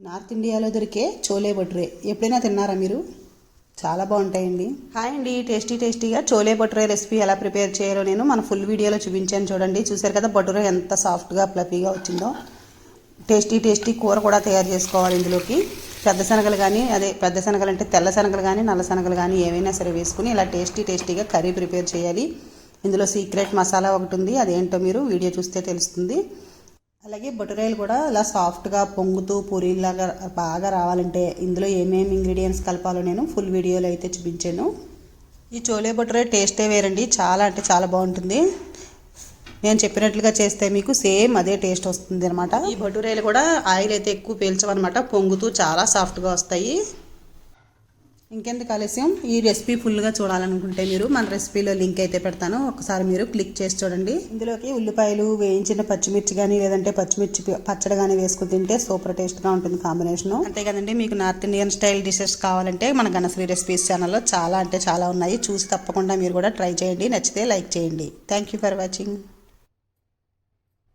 North ఇండియాలో దొరికే చోలే భటూరే ఎప్పుడైనా తిన్నారా మీరు? చాలా బాగుంటాయండి. హాయ్ అండి, టేస్టీగా చోలే భటూరే రెసిపీ ఎలా ప్రిపేర్ చేయాలో నేను మన ఫుల్ వీడియోలో చూపించాను చూడండి. చూసారు కదా భటూరే ఎంత సాఫ్ట్గా ఫ్లఫీగా వచ్చిందో. టేస్టీ కూర కూడా తయారు చేసుకోవాలి. ఇందులోకి పెద్ద శనగలు కానీ, పెద్ద శనగలు అంటే తెల్ల శనగలు కానీ నల్ల శనగలు కానీ ఏవైనా సరే వేసుకుని ఇలా టేస్టీగా కర్రీ ప్రిపేర్ చేయాలి. ఇందులో సీక్రెట్ మసాలా ఒకటి ఉంది, అదేంటో మీరు వీడియో చూస్తే తెలుస్తుంది. అలాగే భటూరేలు కూడా ఇలా సాఫ్ట్గా పొంగుతూ పూరీలాగా బాగా రావాలంటే ఇందులో ఏమేమి ఇంగ్రీడియంట్స్ కలపాలో నేను ఫుల్ వీడియోలో అయితే చూపించాను. ఈ చోలే భటూరే టేస్టే వేరండి, చాలా అంటే చాలా బాగుంటుంది. నేను చెప్పినట్లుగా చేస్తే మీకు సేమ్ అదే టేస్ట్ వస్తుంది అనమాట. ఈ భటూరేలు కూడా ఆయిల్ అయితే ఎక్కువ పీల్చవన్నమాట, పొంగుతూ చాలా సాఫ్ట్గా వస్తాయి. ఇంకెందుకు ఆలస్యం, ఈ రెసిపీ ఫుల్గా చూడాలనుకుంటే మీరు మన రెసిపీలో లింక్ అయితే పెడతాను, ఒకసారి మీరు క్లిక్ చేసి చూడండి. ఇందులోకి ఉల్లిపాయలు, వేయించిన పచ్చిమిర్చి కానీ లేదంటే పచ్చిమిర్చి పచ్చడి కానీ వేసుకుని తింటే సూపర్ టేస్ట్గా ఉంటుంది కాంబినేషన్. అంతే కదండి, మీకు నార్త్ ఇండియన్ స్టైల్ డిషెస్ కావాలంటే మన గణశ్రీ రెసిపీస్ ఛానల్లో చాలా అంటే చాలా ఉన్నాయి. చూసి తప్పకుండా మీరు కూడా ట్రై చేయండి. నచ్చితే లైక్ చేయండి. Thank you for watching.